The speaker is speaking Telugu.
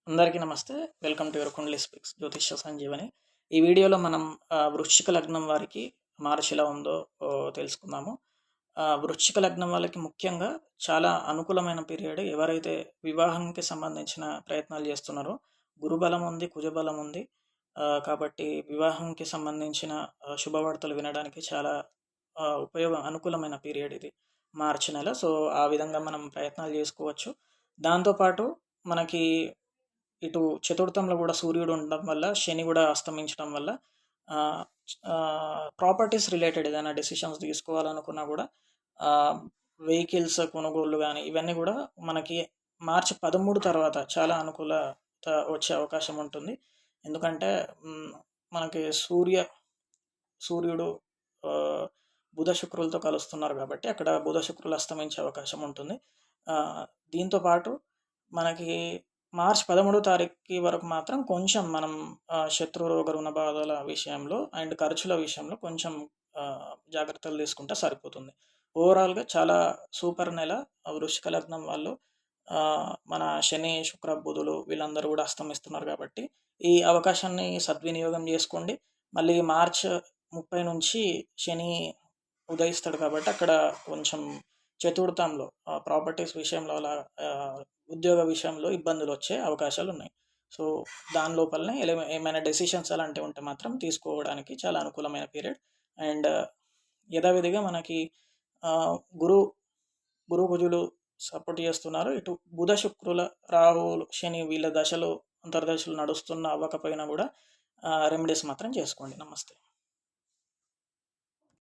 అందరికీ నమస్తే. Welcome to your kundali speaks జ్యోతిష్య సంజీవని. ఈ వీడియోలో మనం వృశ్చిక లగ్నం వారికి మార్చి ఎలా ఉందో తెలుసుకుందాము. వృశ్చిక లగ్నం వాళ్ళకి ముఖ్యంగా చాలా అనుకూలమైన పీరియడ్. ఎవరైతే వివాహంకి సంబంధించిన ప్రయత్నాలు చేస్తున్నారో గురుబలం ఉంది, కుజబలం ఉంది. కాబట్టి వివాహంకి సంబంధించిన శుభవార్తలు వినడానికి చాలా అనుకూలమైన పీరియడ్ ఇది మార్చి నెల. సో ఆ విధంగా మనం ప్రయత్నాలు చేసుకోవచ్చు. దాంతోపాటు మనకి ఇటు చతుర్థంలో కూడా సూర్యుడు ఉండడం వల్ల, శని కూడా అస్తమించడం వల్ల ప్రాపర్టీస్ రిలేటెడ్ ఏదైనా డెసిషన్స్ తీసుకోవాలనుకున్నా కూడా వెహికల్స్ కొనుగోళ్ళు కానీ ఇవన్నీ కూడా మనకి మార్చి 13 తర్వాత చాలా అనుకూలత వచ్చే అవకాశం ఉంటుంది. ఎందుకంటే మనకి సూర్యుడు బుధ శుక్రులతో కలుస్తున్నారు కాబట్టి అక్కడ బుధ శుక్రులు అస్తమించే అవకాశం ఉంటుంది. దీంతోపాటు మనకి మార్చి 13వ తారీఖు వరకు మాత్రం కొంచెం మనం శత్రురోగ రుణ బాధల విషయంలో అండ్ ఖర్చుల విషయంలో కొంచెం జాగ్రత్తలు తీసుకుంటే సరిపోతుంది. ఓవరాల్గా చాలా సూపర్ నెల. వృశ్చిక లగ్నం వాళ్ళు మన శని, శుక్ర, బుధులు వీళ్ళందరూ కూడా అస్తమిస్తున్నారు కాబట్టి ఈ అవకాశాన్ని సద్వినియోగం చేసుకోండి. మళ్ళీ మార్చ్ 30 నుంచి శని ఉదయిస్తాడు కాబట్టి అక్కడ కొంచెం చతుర్థంలో ప్రాపర్టీస్ విషయంలో అలా ఉద్యోగ విషయంలో ఇబ్బందులు వచ్చే అవకాశాలు ఉన్నాయి. సో దాని లోపలనే ఏమైనా డెసిషన్స్ అలాంటివి ఉంటే మాత్రం తీసుకోవడానికి చాలా అనుకూలమైన పీరియడ్. అండ్ యథావిధిగా మనకి గురు కుజులు సపోర్ట్ చేస్తున్నారు. ఇటు బుధ శుక్రుల, రాహువులు, శని వీళ్ళ దశలు అంతర్దశలు నడుస్తున్న అవ్వకపోయినా కూడా రెమెడీస్ మాత్రం చేసుకోండి. నమస్తే.